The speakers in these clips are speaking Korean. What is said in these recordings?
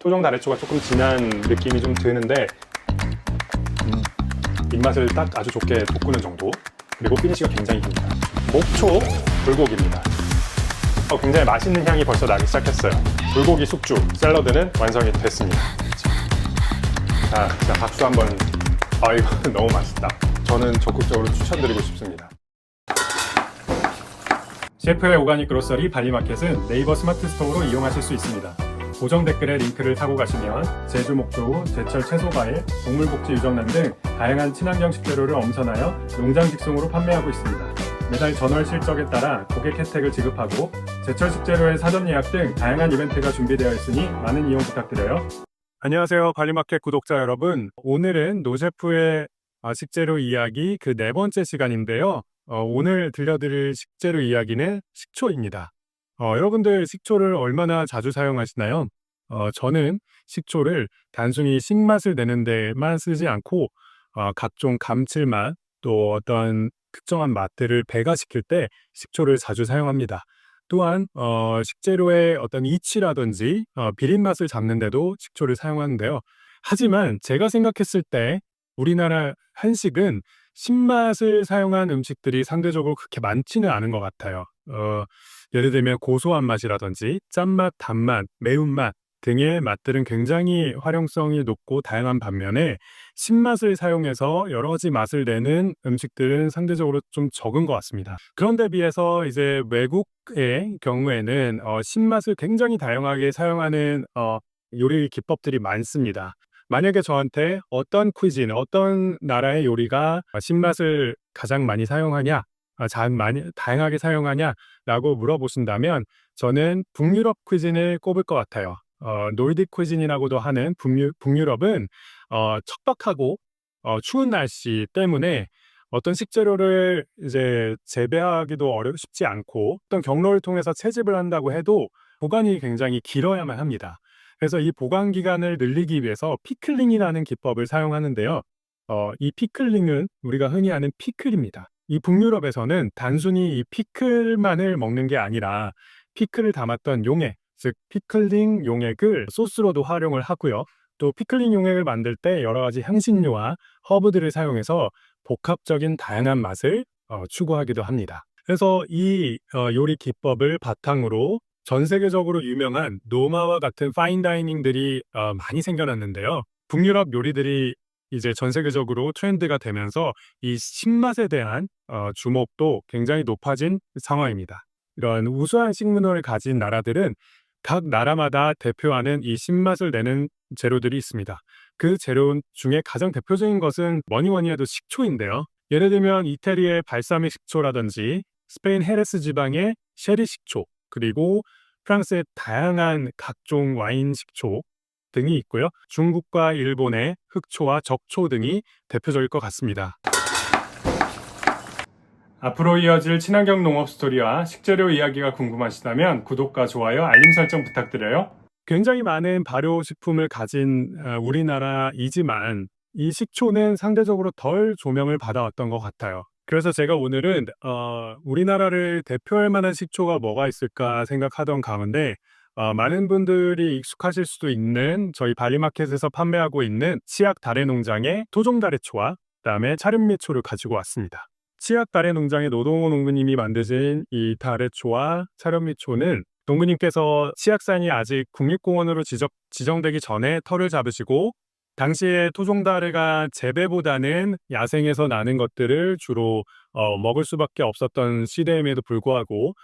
토종 다래초가 조금 진한 느낌이 좀 드는데 입맛을 딱 아주 좋게 돋구는 정도. 그리고 피니쉬가 굉장히 깁니다. 목초 불고기입니다. 굉장히 맛있는 향이 벌써 나기 시작했어요. 불고기 숙주 샐러드는 완성이 됐습니다. 자, 박수 한번. 이거 너무 맛있다. 저는 적극적으로 추천드리고 싶습니다. 셰프의 오가닉 그로서리 발리마켓은 네이버 스마트 스토어로 이용하실 수 있습니다. 고정 댓글에 링크를 타고 가시면 제주 목조, 제철 채소과일, 동물복지 유정란 등 다양한 친환경 식재료를 엄선하여 농장 직송으로 판매하고 있습니다. 매달 전월 실적에 따라 고객 혜택을 지급하고 제철 식재료의 사전 예약 등 다양한 이벤트가 준비되어 있으니 많은 이용 부탁드려요. 안녕하세요, 발리마켓 구독자 여러분. 오늘은 노셰프의 식재료 이야기 그 네 번째 시간인데요. 오늘 들려드릴 식재료 이야기는 식초입니다. 여러분들 식초를 얼마나 자주 사용하시나요? 저는 식초를 단순히 식맛을 내는 데만 쓰지 않고 각종 감칠맛 또 어떤 특정한 맛들을 배가시킬 때 식초를 자주 사용합니다. 또한 식재료의 어떤 이치라든지 비린맛을 잡는 데도 식초를 사용하는데요. 하지만 제가 생각했을 때 우리나라 한식은 신맛을 사용한 음식들이 상대적으로 그렇게 많지는 않은 것 같아요. 예를 들면 고소한 맛이라든지 짠맛, 단맛, 매운맛 등의 맛들은 굉장히 활용성이 높고 다양한 반면에 신맛을 사용해서 여러 가지 맛을 내는 음식들은 상대적으로 좀 적은 것 같습니다. 그런데 비해서 이제 외국의 경우에는 신맛을 굉장히 다양하게 사용하는 요리 기법들이 많습니다. 만약에 저한테 어떤 퀴즈인, 어떤 나라의 요리가 신맛을 가장 많이 사용하냐, 다양하게 사용하냐라고 물어보신다면 저는 북유럽 퀴즈인을 꼽을 것 같아요. 노르딕 퀴즈인이라고도 하는 북유럽은 척박하고 추운 날씨 때문에 어떤 식재료를 이제 재배하기도 쉽지 않고 어떤 경로를 통해서 채집을 한다고 해도 보관이 굉장히 길어야만 합니다. 그래서 이 보관 기간을 늘리기 위해서 피클링이라는 기법을 사용하는데요. 이 피클링은 우리가 흔히 아는 피클입니다. 이 북유럽에서는 단순히 이 피클만을 먹는 게 아니라 피클을 담았던 용액, 즉 피클링 용액을 소스로도 활용을 하고요. 또 피클링 용액을 만들 때 여러 가지 향신료와 허브들을 사용해서 복합적인 다양한 맛을 추구하기도 합니다. 그래서 이 요리 기법을 바탕으로 전 세계적으로 유명한 노마와 같은 파인다이닝들이 많이 생겨났는데요. 북유럽 요리들이 이제 전 세계적으로 트렌드가 되면서 이 신맛에 대한 주목도 굉장히 높아진 상황입니다. 이런 우수한 식문화를 가진 나라들은 각 나라마다 대표하는 이 신맛을 내는 재료들이 있습니다. 그 재료 중에 가장 대표적인 것은 뭐니 해도 식초인데요. 예를 들면 이태리의 발사믹 식초라든지 스페인 헤레스 지방의 쉐리 식초, 그리고 프랑스의 다양한 각종 와인 식초 등이 있고요. 중국과 일본의 흑초와 적초 등이 대표적일 것 같습니다. 앞으로 이어질 친환경 농업 스토리와 식재료 이야기가 궁금하시다면 구독과 좋아요, 알림 설정 부탁드려요. 굉장히 많은 발효식품을 가진 우리나라이지만 이 식초는 상대적으로 덜 조명을 받아왔던 것 같아요. 그래서 제가 오늘은 우리나라를 대표할 만한 식초가 뭐가 있을까 생각하던 가운데 많은 분들이 익숙하실 수도 있는 저희 발리마켓에서 판매하고 있는 치약 다래농장의 토종 다래초와 그다음에 차름미초를 가지고 왔습니다. 치약 다래농장의 노동호 농부님이 만드신 이 다래초와 차름미초는 농부님께서 치약산이 아직 국립공원으로 지정되기 전에 터를 잡으시고 당시에 토종다래가 재배보다는 야생에서 나는 것들을 주로 먹을 수밖에 없었던 시대임에도 불구하고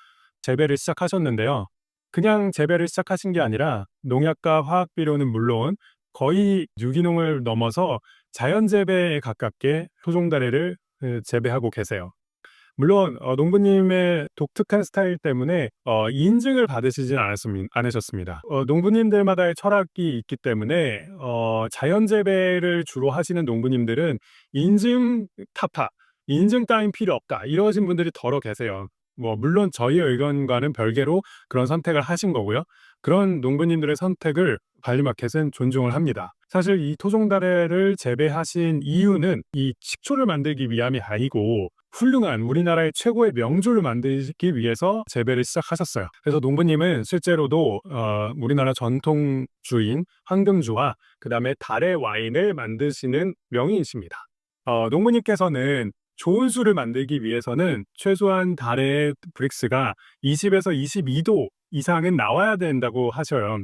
재배를 시작하셨는데요. 그냥 재배를 시작하신 게 아니라 농약과 화학비료는 물론 거의 유기농을 넘어서 자연재배에 가깝게 토종다래를 재배하고 계세요. 물론 농부님의 독특한 스타일 때문에 인증을 받으시진 않으셨습니다. 농부님들마다의 철학이 있기 때문에 자연재배를 주로 하시는 농부님들은 인증 타파, 인증 따윈 필요 없다 이러신 분들이 더러 계세요. 물론 저희 의견과는 별개로 그런 선택을 하신 거고요. 그런 농부님들의 선택을 발리마켓은 존중을 합니다. 사실 이 토종다래를 재배하신 이유는 이 식초를 만들기 위함이 아니고 훌륭한 우리나라의 최고의 명주를 만들기 위해서 재배를 시작하셨어요. 그래서 농부님은 실제로도 우리나라 전통주인 황금주와 그다음에 달의 와인을 만드시는 명인이십니다. 농부님께서는 좋은 술을 만들기 위해서는 최소한 달의 브릭스가 20에서 22도 이상은 나와야 된다고 하셔요.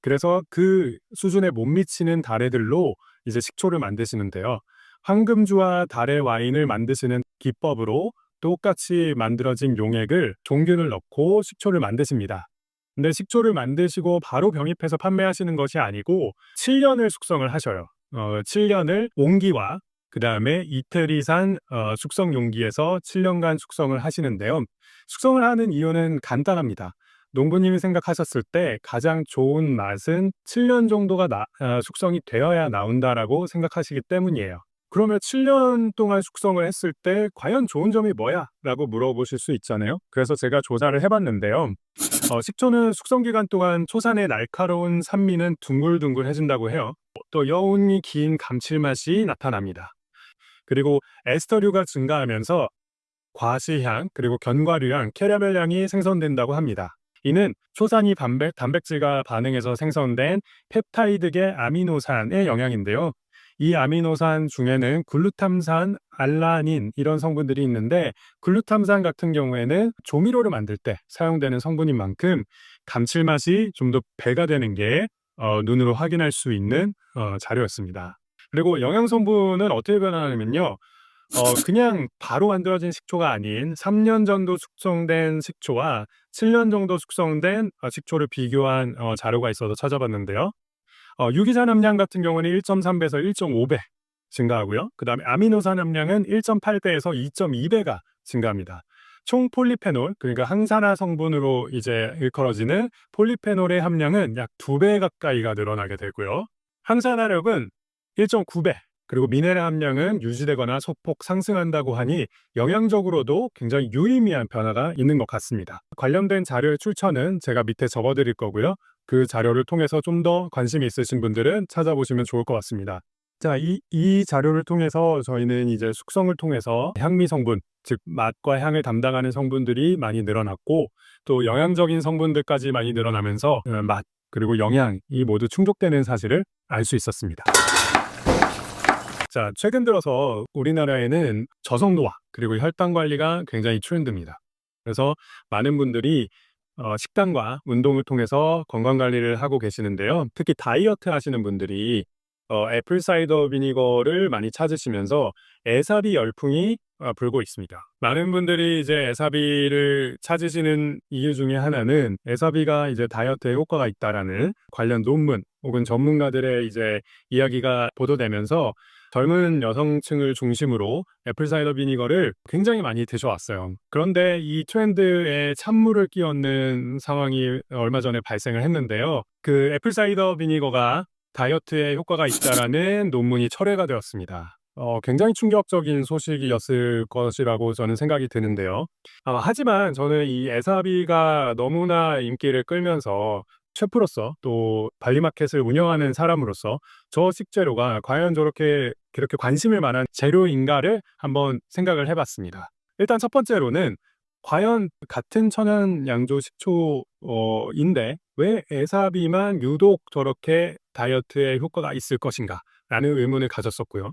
그래서 그 수준에 못 미치는 달애들로 이제 식초를 만드시는데요. 황금주와 달의 와인을 만드시는 기법으로 똑같이 만들어진 용액을 종균을 넣고 식초를 만드십니다. 근데 식초를 만드시고 바로 병입해서 판매하시는 것이 아니고 7년을 숙성을 하셔요. 7년을 온기와 그 다음에 이틀 이상 숙성 용기에서 7년간 숙성을 하시는데요. 숙성을 하는 이유는 간단합니다. 농부님이 생각하셨을 때 가장 좋은 맛은 7년 정도가 숙성이 되어야 나온다라고 생각하시기 때문이에요. 그러면 7년 동안 숙성을 했을 때 과연 좋은 점이 뭐야? 라고 물어보실 수 있잖아요. 그래서 제가 조사를 해봤는데요. 식초는 숙성 기간 동안 초산의 날카로운 산미는 둥글둥글해진다고 해요. 또 여운이 긴 감칠맛이 나타납니다. 그리고 에스터류가 증가하면서 과시향 그리고 견과류향, 캐러멜향이 생성된다고 합니다. 이는 초산이 단백질과 반응해서 생성된 펩타이드계 아미노산의 영향인데요. 이 아미노산 중에는 글루탐산, 알라닌 이런 성분들이 있는데 글루탐산 같은 경우에는 조미료를 만들 때 사용되는 성분인 만큼 감칠맛이 좀 더 배가 되는 게 눈으로 확인할 수 있는 자료였습니다. 그리고 영양 성분은 어떻게 변하냐면요. 그냥 바로 만들어진 식초가 아닌 3년 정도 숙성된 식초와 7년 정도 숙성된 식초를 비교한 자료가 있어서 찾아봤는데요. 유기산 함량 같은 경우는 1.3배에서 1.5배 증가하고요. 그 다음에 아미노산 함량은 1.8배에서 2.2배가 증가합니다. 총 폴리페놀, 그러니까 항산화 성분으로 이제 일컬어지는 폴리페놀의 함량은 약 2배 가까이가 늘어나게 되고요. 항산화력은 1.9배, 그리고 미네랄 함량은 유지되거나 소폭 상승한다고 하니 영양적으로도 굉장히 유의미한 변화가 있는 것 같습니다. 관련된 자료의 출처는 제가 밑에 적어드릴 거고요. 그 자료를 통해서 좀 더 관심이 있으신 분들은 찾아보시면 좋을 것 같습니다. 자, 이 자료를 통해서 저희는 이제 숙성을 통해서 향미 성분, 즉 맛과 향을 담당하는 성분들이 많이 늘어났고 또 영양적인 성분들까지 많이 늘어나면서 맛 그리고 영양이 모두 충족되는 사실을 알 수 있었습니다. 자, 최근 들어서 우리나라에는 저속노화 그리고 혈당 관리가 굉장히 트렌드입니다. 그래서 많은 분들이 식단과 운동을 통해서 건강 관리를 하고 계시는데요. 특히 다이어트 하시는 분들이 애플 사이더 비니거를 많이 찾으시면서 에사비 열풍이 불고 있습니다. 많은 분들이 이제 에사비를 찾으시는 이유 중에 하나는 에사비가 이제 다이어트에 효과가 있다라는 관련 논문 혹은 전문가들의 이제 이야기가 보도되면서 젊은 여성층을 중심으로 애플 사이더 비니거를 굉장히 많이 드셔왔어요. 그런데 이 트렌드에 찬물을 끼얹는 상황이 얼마 전에 발생을 했는데요. 그 애플 사이더 비니거가 다이어트에 효과가 있다라는 논문이 철회가 되었습니다. 굉장히 충격적인 소식이었을 것이라고 저는 생각이 드는데요. 하지만 저는 이 에사비가 너무나 인기를 끌면서 셰프로서 또 발리마켓을 운영하는 사람으로서 저 식재료가 과연 그렇게 관심을 만한 재료인가를 한번 생각을 해봤습니다. 일단 첫 번째로는 과연 같은 천연 양조 식초인데 왜 에사비만 유독 저렇게 다이어트에 효과가 있을 것인가 라는 의문을 가졌었고요.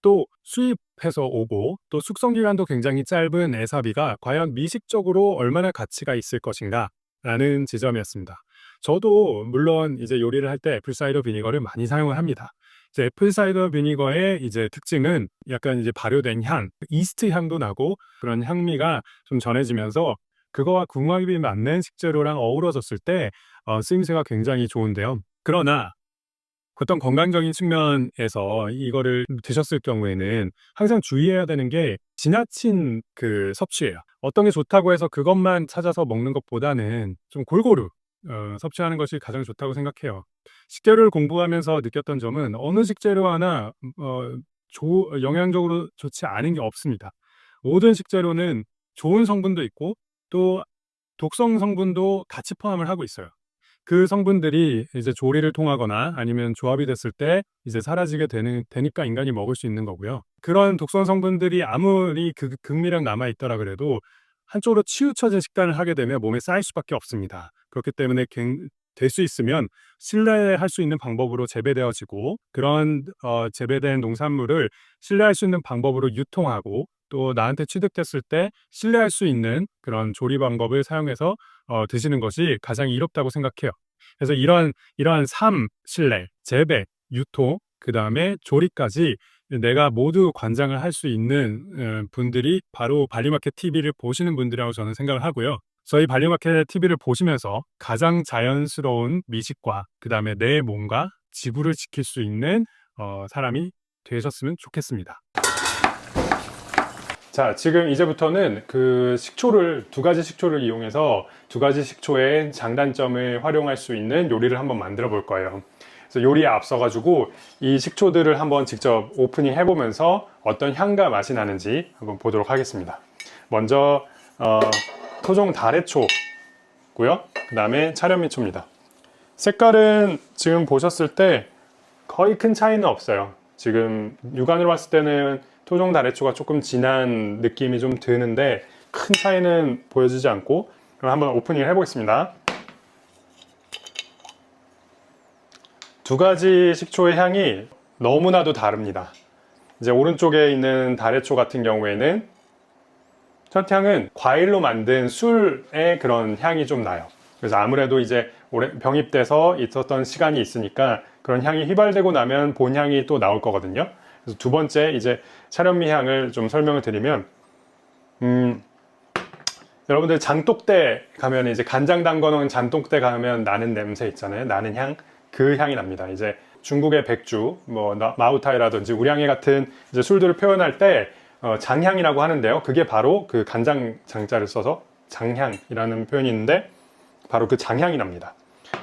또 수입해서 오고 또 숙성 기간도 굉장히 짧은 에사비가 과연 미식적으로 얼마나 가치가 있을 것인가 라는 지점이었습니다. 저도 물론 이제 요리를 할 때 애플 사이더 비니거를 많이 사용을 합니다. 이제 애플 사이더 비니거의 이제 특징은 약간 이제 발효된 향, 이스트 향도 나고 그런 향미가 좀 전해지면서 그거와 궁합이 맞는 식재료랑 어우러졌을 때 쓰임새가 굉장히 좋은데요. 그러나 어떤 건강적인 측면에서 이거를 드셨을 경우에는 항상 주의해야 되는 게 지나친 그 섭취예요. 어떤 게 좋다고 해서 그것만 찾아서 먹는 것보다는 좀 골고루 섭취하는 것이 가장 좋다고 생각해요. 식재료를 공부하면서 느꼈던 점은 어느 식재료 하나 영양적으로 좋지 않은 게 없습니다. 모든 식재료는 좋은 성분도 있고 또 독성 성분도 같이 포함을 하고 있어요. 그 성분들이 이제 조리를 통하거나 아니면 조합이 됐을 때 이제 사라지게 되니까 인간이 먹을 수 있는 거고요. 그런 독성 성분들이 아무리 극미량 남아 있더라 그래도 한쪽으로 치우쳐진 식단을 하게 되면 몸에 쌓일 수밖에 없습니다. 그렇기 때문에 될 수 있으면 신뢰할 수 있는 방법으로 재배되어지고 그런 재배된 농산물을 신뢰할 수 있는 방법으로 유통하고 또 나한테 취득됐을 때 신뢰할 수 있는 그런 조리 방법을 사용해서 드시는 것이 가장 이롭다고 생각해요. 그래서 이러한 신뢰, 재배, 유통, 그 다음에 조리까지 내가 모두 관장을 할 수 있는 분들이 바로 발리마켓 TV를 보시는 분들이라고 저는 생각을 하고요. 저희 발리마켓 TV를 보시면서 가장 자연스러운 미식과 그 다음에 내 몸과 지구를 지킬 수 있는 사람이 되셨으면 좋겠습니다. 자, 지금 이제부터는 그 식초를 두 가지 식초를 이용해서 두 가지 식초의 장단점을 활용할 수 있는 요리를 한번 만들어 볼 거예요. 그래서 요리에 앞서 가지고 이 식초들을 한번 직접 오프닝 해보면서 어떤 향과 맛이 나는지 한번 보도록 하겠습니다. 먼저 토종 다래초고요. 그 다음에 차련미초입니다. 색깔은 지금 보셨을 때 거의 큰 차이는 없어요. 지금 육안으로 봤을 때는 토종 다래초가 조금 진한 느낌이 좀 드는데 큰 차이는 보여지지 않고, 그럼 한번 오프닝을 해보겠습니다. 두 가지 식초의 향이 너무나도 다릅니다. 이제 오른쪽에 있는 다래초 같은 경우에는 첫 향은 과일로 만든 술의 그런 향이 좀 나요. 그래서 아무래도 이제 오래 병입돼서 있었던 시간이 있으니까 그런 향이 휘발되고 나면 본향이 또 나올 거거든요. 그래서 두 번째 이제 차련미 향을 좀 설명을 드리면, 여러분들 장독대 가면 이제 간장 담궈놓은 장독대 가면 나는 냄새 있잖아요. 나는 향, 그 향이 납니다. 이제 중국의 백주, 뭐 마우타이라든지 우량회 같은 이제 술들을 표현할 때 장향이라고 하는데요. 그게 바로 그 간장 장자를 써서 장향이라는 표현이 있는데 바로 그 장향이 납니다.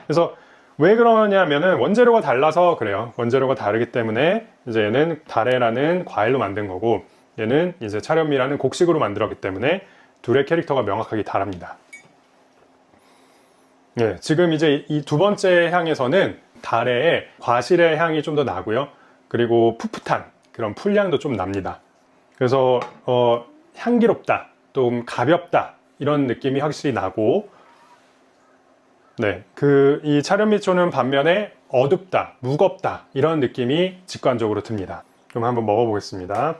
그래서 왜 그러냐면은 원재료가 달라서 그래요. 원재료가 다르기 때문에 이제 얘는 다래라는 과일로 만든 거고 얘는 이제 차련미라는 곡식으로 만들었기 때문에 둘의 캐릭터가 명확하게 다릅니다. 예, 지금 이제 이 두 번째 향에서는 다래의 과실의 향이 좀 더 나고요. 그리고 풋풋한 그런 풀향도 좀 납니다. 그래서 향기롭다, 좀 가볍다 이런 느낌이 확실히 나고, 네, 이 차련미초는 반면에 어둡다, 무겁다 이런 느낌이 직관적으로 듭니다. 그럼 한번 먹어보겠습니다.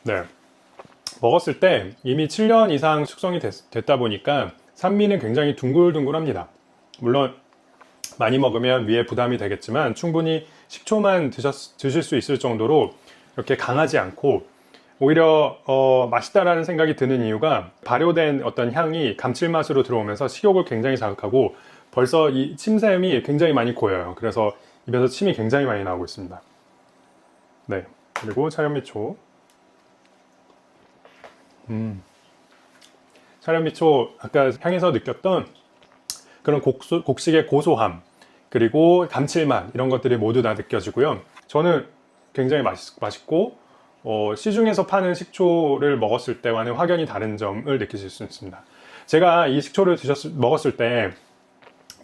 네, 먹었을 때 이미 7년 이상 숙성이 됐다 보니까 산미는 굉장히 둥글둥글합니다. 물론 많이 먹으면 위에 부담이 되겠지만 충분히 식초만 드실 수 있을 정도로 이렇게 강하지 않고, 오히려 맛있다라는 생각이 드는 이유가 발효된 어떤 향이 감칠맛으로 들어오면서 식욕을 굉장히 자극하고 벌써 이 침샘이 굉장히 많이 고여요. 그래서 입에서 침이 굉장히 많이 나오고 있습니다. 네, 그리고 차련미초. 차련미초 아까 향에서 느꼈던 그런 곡식의 고소함 그리고 감칠맛 이런 것들이 모두 다 느껴지고요. 저는 굉장히 맛있고 시중에서 파는 식초를 먹었을 때와는 확연히 다른 점을 느끼실 수 있습니다. 제가 이 식초를 먹었을 때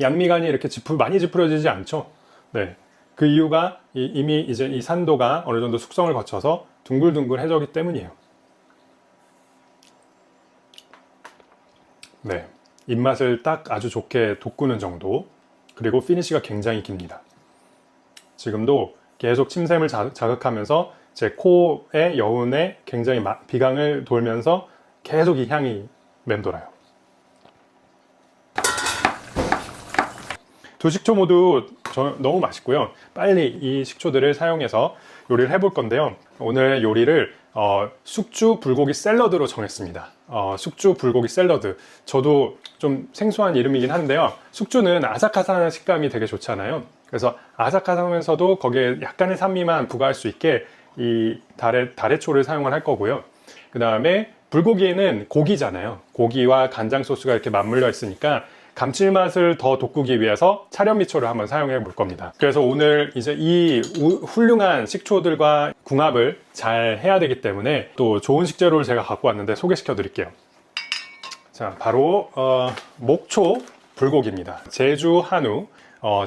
양미간이 이렇게 많이 찌푸려지지 않죠. 네, 그 이유가 이미 이제 이 산도가 어느 정도 숙성을 거쳐서 둥글둥글해졌기 때문이에요. 네, 입맛을 딱 아주 좋게 돋구는 정도, 그리고 피니쉬가 굉장히 깁니다. 지금도 계속 침샘을 자극하면서 제 코의 여운에 굉장히 비강을 돌면서 계속 이 향이 맴돌아요. 두 식초 모두 너무 맛있고요. 빨리 이 식초들을 사용해서 요리를 해볼 건데요. 오늘 요리를 숙주 불고기 샐러드로 정했습니다. 숙주 불고기 샐러드. 저도 좀 생소한 이름이긴 한데요. 숙주는 아삭아삭한 식감이 되게 좋잖아요. 그래서 아삭아삭하면서도 거기에 약간의 산미만 부과할 수 있게 이 다래초를 사용을 할 거고요. 그 다음에 불고기에는 고기잖아요. 고기와 간장 소스가 이렇게 맞물려 있으니까 감칠맛을 더 돋구기 위해서 차련미초를 한번 사용해 볼 겁니다. 그래서 오늘 이제 이 훌륭한 식초들과 궁합을 잘 해야 되기 때문에 또 좋은 식재료를 제가 갖고 왔는데 소개시켜 드릴게요. 자, 바로 목초 불고기입니다. 제주 한우,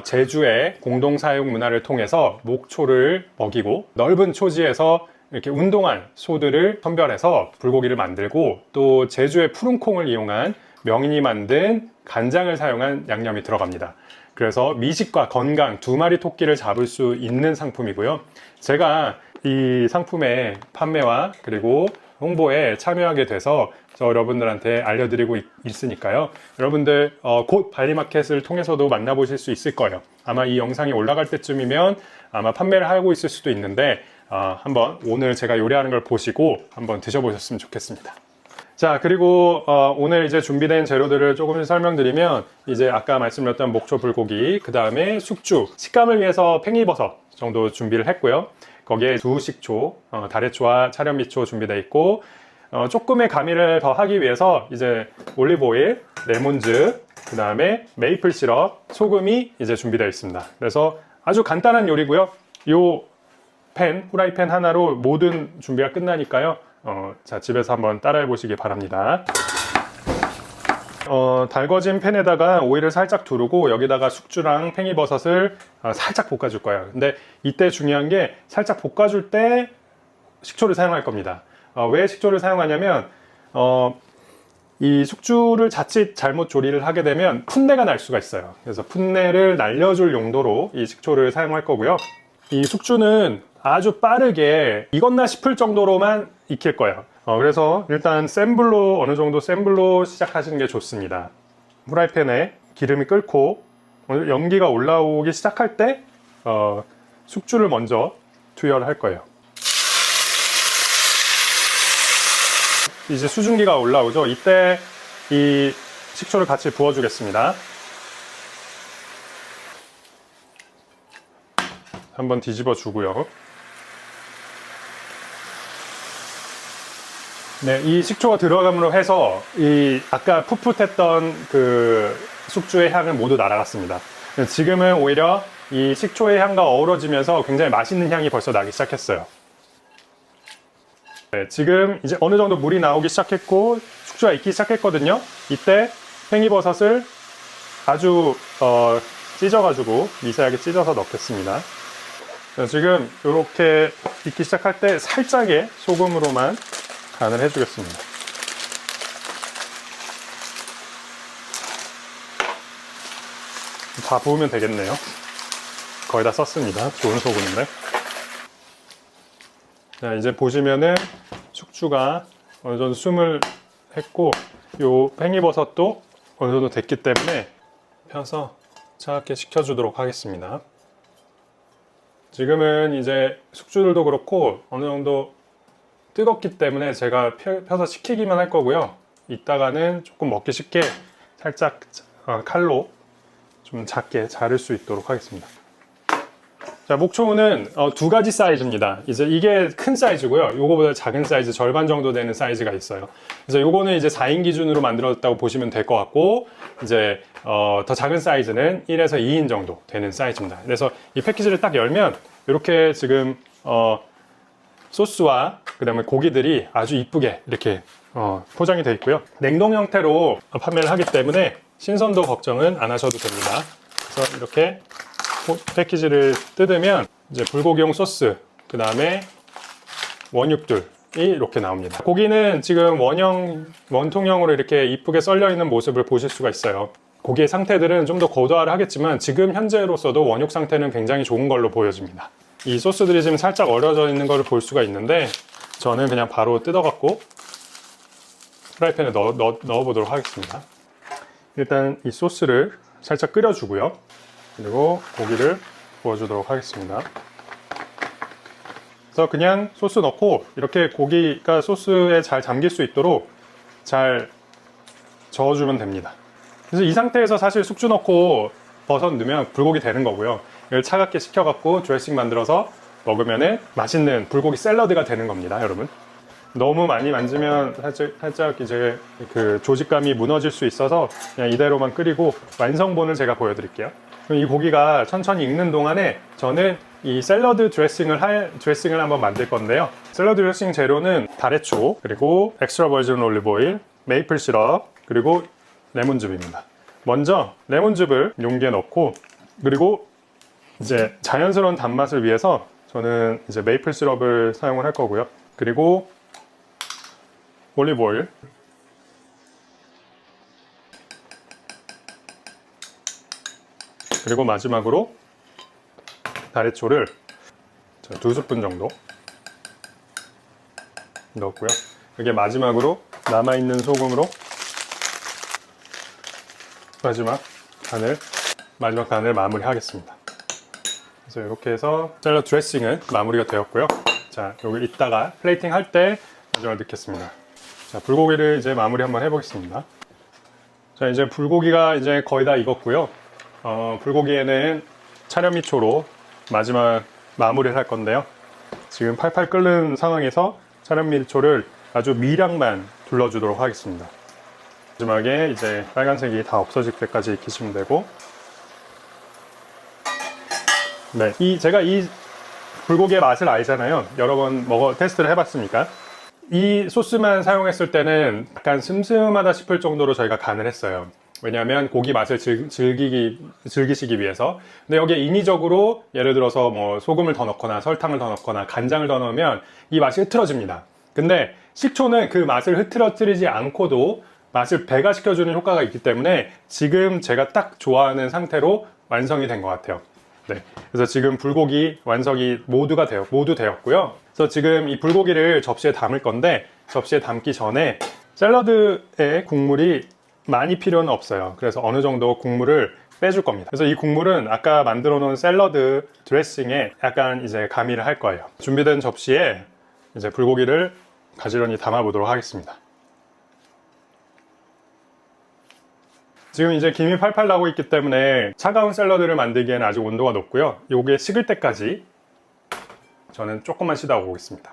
제주의 공동 사육 문화를 통해서 목초를 먹이고 넓은 초지에서 이렇게 운동한 소들을 선별해서 불고기를 만들고, 또 제주의 푸른 콩을 이용한 명인이 만든 간장을 사용한 양념이 들어갑니다. 그래서 미식과 건강 두 마리 토끼를 잡을 수 있는 상품이고요. 제가 이 상품의 판매와 그리고 홍보에 참여하게 돼서 여러분들한테 알려드리고 있으니까요. 여러분들 곧 발리마켓을 통해서도 만나보실 수 있을 거예요. 아마 이 영상이 올라갈 때쯤이면 아마 판매를 하고 있을 수도 있는데 한번 오늘 제가 요리하는 걸 보시고 한번 드셔보셨으면 좋겠습니다. 자, 그리고 오늘 이제 준비된 재료들을 조금씩 설명드리면, 이제 아까 말씀드렸던 목초 불고기, 그 다음에 숙주, 식감을 위해서 팽이버섯 정도 준비를 했고요. 거기에 두식초, 다래초와 차련미초 준비되어 있고, 조금의 가미를 더 하기 위해서 이제 올리브오일, 레몬즙, 그 다음에 메이플 시럽, 소금이 이제 준비되어 있습니다. 그래서 아주 간단한 요리고요. 요 후라이팬 하나로 모든 준비가 끝나니까요. 자, 집에서 한번 따라해 보시기 바랍니다. 달궈진 팬에다가 오일을 살짝 두르고 여기다가 숙주랑 팽이버섯을 살짝 볶아줄 거예요. 근데 이때 중요한 게, 살짝 볶아줄 때 식초를 사용할 겁니다. 왜 식초를 사용하냐면 이 숙주를 자칫 잘못 조리를 하게 되면 풋내가 날 수가 있어요. 그래서 풋내를 날려줄 용도로 이 식초를 사용할 거고요. 이 숙주는 아주 빠르게 익었나 싶을 정도로만 익힐 거예요. 그래서 일단 어느 정도 센 불로 시작하시는 게 좋습니다. 후라이팬에 기름이 끓고 연기가 올라오기 시작할 때 숙주를 먼저 투여를 할 거예요. 이제 수증기가 올라오죠. 이때 이 식초를 같이 부어주겠습니다. 한번 뒤집어 주고요. 네, 이 식초가 들어감으로 해서 이 아까 풋풋했던 그 숙주의 향은 모두 날아갔습니다. 지금은 오히려 이 식초의 향과 어우러지면서 굉장히 맛있는 향이 벌써 나기 시작했어요. 네, 지금 이제 어느 정도 물이 나오기 시작했고 숙주가 익기 시작했거든요. 이때 팽이버섯을 아주 찢어가지고 미세하게 찢어서 넣겠습니다. 지금 이렇게 익기 시작할 때 살짝의 소금으로만 간을 해주겠습니다. 다 부으면 되겠네요. 거의 다 썼습니다. 좋은 소금인데. 자, 이제 보시면은 숙주가 어느 정도 숨을 했고, 요 팽이버섯도 어느 정도 됐기 때문에 펴서 차갑게 식혀주도록 하겠습니다. 지금은 이제 숙주들도 그렇고 어느 정도 뜨겁기 때문에 제가 펴서 식히기만 할 거고요. 이따가는 조금 먹기 쉽게 살짝 칼로 좀 작게 자를 수 있도록 하겠습니다. 자, 목초는 두 가지 사이즈입니다. 이제 이게 큰 사이즈고요. 요거보다 작은 사이즈, 절반 정도 되는 사이즈가 있어요. 그래서 요거는 이제 4인 기준으로 만들었다고 보시면 될 것 같고, 이제 더 작은 사이즈는 1에서 2인 정도 되는 사이즈입니다. 그래서 이 패키지를 딱 열면 이렇게 지금 소스와 그 다음에 고기들이 아주 이쁘게 이렇게 포장이 되어 있고요. 냉동 형태로 판매를 하기 때문에 신선도 걱정은 안 하셔도 됩니다. 그래서 이렇게 패키지를 뜯으면 이제 불고기용 소스, 그 다음에 원육들이 이렇게 나옵니다. 고기는 지금 원통형으로 이렇게 이쁘게 썰려 있는 모습을 보실 수가 있어요. 고기의 상태들은 좀 더 고도화를 하겠지만 지금 현재로서도 원육 상태는 굉장히 좋은 걸로 보여집니다. 이 소스들이 지금 살짝 얼어져 있는 걸 볼 수가 있는데, 저는 그냥 바로 뜯어갖고 프라이팬에 넣어보도록 하겠습니다. 일단 이 소스를 살짝 끓여주고요. 그리고 고기를 구워주도록 하겠습니다. 그래서 그냥 소스 넣고 이렇게 고기가 소스에 잘 잠길 수 있도록 잘 저어주면 됩니다. 그래서 이 상태에서 사실 숙주 넣고 버섯 넣으면 불고기 되는 거고요. 이걸 차갑게 식혀갖고 드레싱 만들어서 먹으면 맛있는 불고기 샐러드가 되는 겁니다, 여러분. 너무 많이 만지면 살짝 이제 그 조직감이 무너질 수 있어서 그냥 이대로만 끓이고 완성본을 제가 보여드릴게요. 그럼 이 고기가 천천히 익는 동안에 저는 이 샐러드 드레싱을 한번 만들 건데요. 샐러드 드레싱 재료는 다래초, 그리고 엑스트라 버진 올리브 오일, 메이플 시럽, 그리고 레몬즙입니다. 먼저 레몬즙을 용기에 넣고, 그리고 이제 자연스러운 단맛을 위해서 저는 이제 메이플 시럽을 사용을 할 거고요. 그리고 올리브 오일, 그리고 마지막으로 다래초를 2스푼 정도 넣었고요. 이게 마지막으로 남아있는 소금으로 마지막 간을 마무리하겠습니다. 그래서 이렇게 해서 샐러드 드레싱은 마무리가 되었고요. 자, 여기 이따가 플레이팅 할 때 마지막으로 넣겠습니다. 자, 불고기를 이제 마무리 한번 해보겠습니다. 자, 이제 불고기가 이제 거의 다 익었고요. 불고기에는 차련미초로 마지막 마무리를 할 건데요. 지금 팔팔 끓는 상황에서 차련미초를 아주 미량만 둘러주도록 하겠습니다. 마지막에 이제 빨간색이 다 없어질 때까지 익히시면 되고, 네, 제가 이 불고기의 맛을 알잖아요. 여러 번 테스트를 해봤으니까. 이 소스만 사용했을 때는 약간 슴슴하다 싶을 정도로 저희가 간을 했어요. 왜냐하면 고기 맛을 즐기시기 위해서. 근데 여기에 인위적으로 예를 들어서 뭐 소금을 더 넣거나 설탕을 더 넣거나 간장을 더 넣으면 이 맛이 흐트러집니다. 근데 식초는 그 맛을 흐트러뜨리지 않고도 맛을 배가시켜주는 효과가 있기 때문에 지금 제가 딱 좋아하는 상태로 완성이 된 것 같아요. 네, 그래서 지금 불고기 완성이 모두 되었고요. 그래서 지금 이 불고기를 접시에 담을 건데, 접시에 담기 전에 샐러드에 국물이 많이 필요는 없어요. 그래서 어느 정도 국물을 빼줄 겁니다. 그래서 이 국물은 아까 만들어 놓은 샐러드 드레싱에 약간 이제 가미를 할 거예요. 준비된 접시에 이제 불고기를 가지런히 담아 보도록 하겠습니다. 지금 이제 김이 팔팔 나고 있기 때문에 차가운 샐러드를 만들기에는 아직 온도가 높고요. 요게 식을 때까지 저는 조금만 쉬다 오겠습니다.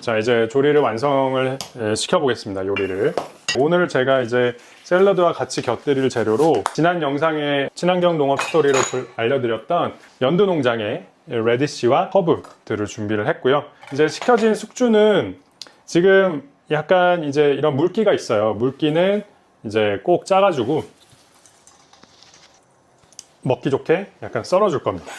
자, 이제 조리를 완성을 시켜보겠습니다. 요리를. 오늘 제가 이제 샐러드와 같이 곁들일 재료로 지난 영상에 친환경 농업 스토리로 알려드렸던 연두농장의 레디쉬와 허브들을 준비를 했고요. 이제 식혀진 숙주는 지금 약간 이제 이런 물기가 있어요. 물기는 이제 꼭 짜가지고 먹기 좋게 약간 썰어줄 겁니다.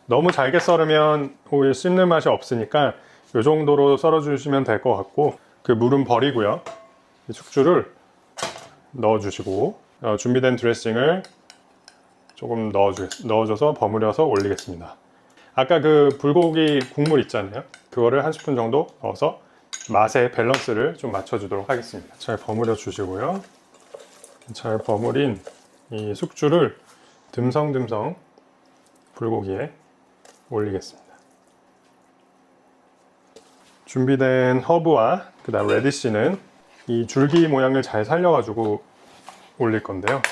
너무 잘게 썰으면 오히려 씹는 맛이 없으니까 이 정도로 썰어주시면 될 것 같고, 그 물은 버리고요. 이 숙주를 넣어주시고, 준비된 드레싱을 조금 넣어줘서 버무려서 올리겠습니다. 아까 그 불고기 국물 있잖아요. 그거를 한 스푼 정도 넣어서 맛의 밸런스를 좀 맞춰주도록 하겠습니다. 잘 버무려 주시고요. 잘 버무린 이 숙주를 듬성듬성 불고기에 올리겠습니다. 준비된 허브와 그 다음 레디쉬는 이 줄기 모양을 잘 살려가지고 올릴 건데요.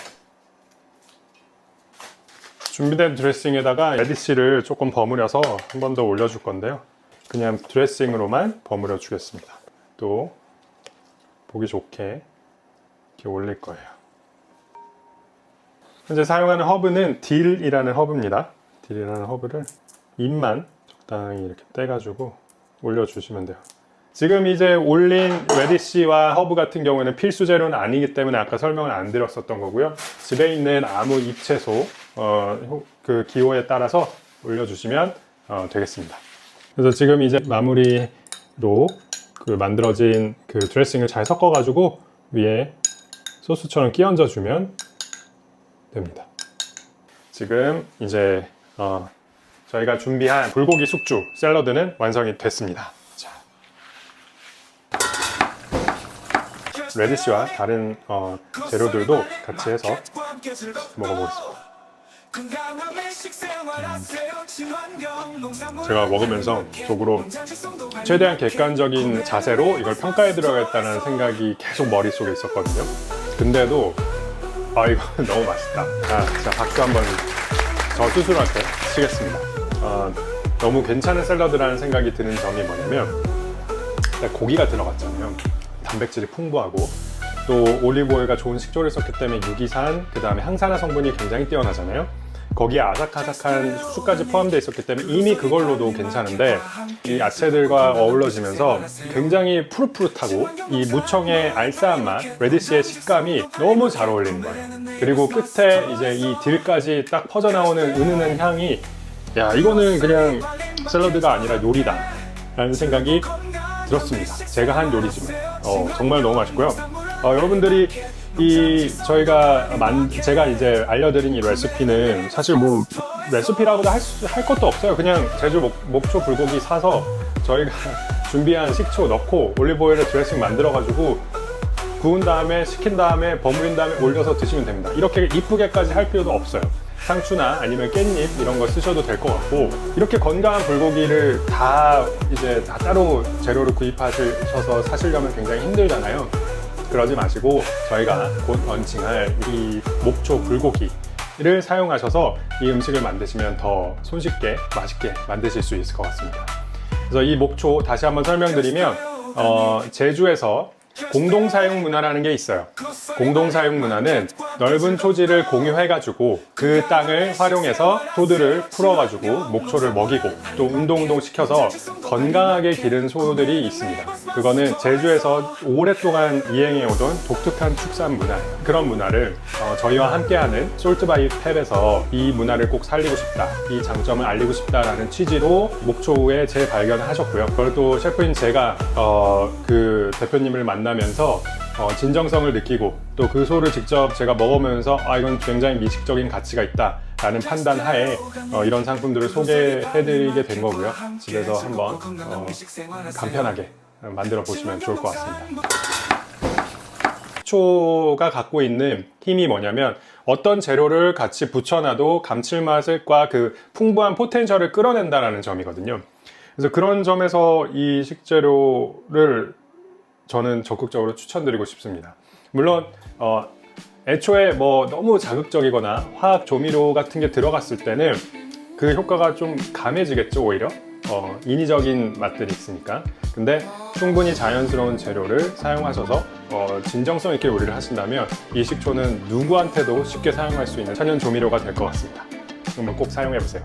준비된 드레싱에다가 레디쉬를 조금 버무려서 한 번 더 올려줄 건데요. 그냥 드레싱으로만 버무려 주겠습니다. 또 보기 좋게 이렇게 올릴 거예요. 현재 사용하는 허브는 딜이라는 허브입니다. 딜이라는 허브를 잎만 적당히 이렇게 떼가지고 올려주시면 돼요. 지금 이제 올린 레디쉬와 허브 같은 경우에는 필수 재료는 아니기 때문에 아까 설명을 안 드렸었던 거고요. 집에 있는 아무 잎채소 그 기호에 따라서 올려주시면 되겠습니다. 그래서 지금 이제 마무리로 그 만들어진 그 드레싱을 잘 섞어가지고 위에 소스처럼 끼얹어 주면 됩니다. 지금 이제 저희가 준비한 불고기 숙주 샐러드는 완성이 됐습니다. 자, 레디쉬와 다른 재료들도 같이 해서 먹어보겠습니다. 제가 먹으면서 속으로 최대한 객관적인 자세로 이걸 평가해 들어야겠다는 생각이 계속 머릿속에 있었거든요. 근데도 이거 너무 맛있다. 자, 박수 한번 저 스스로한테 치겠습니다. 너무 괜찮은 샐러드라는 생각이 드는 점이 뭐냐면, 고기가 들어갔잖아요. 단백질이 풍부하고 또 올리브 오일과 좋은 식초를 썼기 때문에 유기산, 그 다음에 항산화 성분이 굉장히 뛰어나잖아요. 거기에 아삭아삭한 숙주까지 포함되어 있었기 때문에 이미 그걸로도 괜찮은데 이 야채들과 어우러지면서 굉장히 푸릇푸릇하고 이 무청의 알싸한 맛, 레디시의 식감이 너무 잘 어울리는 거예요. 그리고 끝에 이제 이 딜까지 딱 퍼져나오는 은은한 향이, 야, 이거는 그냥 샐러드가 아니라 요리다 라는 생각이 들었습니다. 제가 한 요리지만 정말 너무 맛있고요. 여러분들이 제가 이제 알려드린 이 레시피는 사실 뭐 레시피라고도 할 것도 없어요. 그냥 제주 목초 불고기 사서 저희가 준비한 식초 넣고 올리브오일에 드레싱 만들어 가지고 구운 다음에 식힌 다음에 버무린 다음에 올려서 드시면 됩니다. 이렇게 이쁘게까지 할 필요도 없어요. 상추나 아니면 깻잎 이런 거 쓰셔도 될 것 같고, 이렇게 건강한 불고기를 다 따로 재료를 구입하셔서 사시려면 굉장히 힘들잖아요. 그러지 마시고 저희가 곧 런칭할 이 목초 불고기를 사용하셔서 이 음식을 만드시면 더 손쉽게 맛있게 만드실 수 있을 것 같습니다. 그래서 이 목초 다시 한번 설명드리면 제주에서 공동사용 문화라는 게 있어요. 공동사용 문화는 넓은 초지를 공유해가지고 그 땅을 활용해서 소들을 풀어가지고 목초를 먹이고 또 운동 시켜서 건강하게 기른 소들이 있습니다. 그거는 제주에서 오랫동안 이행해오던 독특한 축산 문화예요. 그런 문화를 저희와 함께하는 솔트바이 탭에서 이 문화를 꼭 살리고 싶다, 이 장점을 알리고 싶다라는 취지로 목초의 재발견을 하셨고요. 그걸 또 셰프인 제가 그 대표님을 만나면서 진정성을 느끼고 또 그 소를 직접 제가 먹으면서 이건 굉장히 미식적인 가치가 있다 라는 판단 하에 이런 상품들을 소개해드리게 된 거고요. 집에서 한번 간편하게 만들어 보시면 좋을 것 같습니다. 식초가 갖고 있는 힘이 뭐냐면 어떤 재료를 같이 붙여놔도 감칠맛과 그 풍부한 포텐셜을 끌어낸다는 점이거든요. 그래서 그런 점에서 이 식재료를 저는 적극적으로 추천드리고 싶습니다. 물론 애초에 뭐 너무 자극적이거나 화학 조미료 같은 게 들어갔을 때는 그 효과가 좀 감해지겠죠. 오히려 인위적인 맛들이 있으니까. 근데 충분히 자연스러운 재료를 사용하셔서 진정성 있게 요리를 하신다면 이 식초는 누구한테도 쉽게 사용할 수 있는 천연 조미료가 될 것 같습니다. 한번 꼭 사용해 보세요.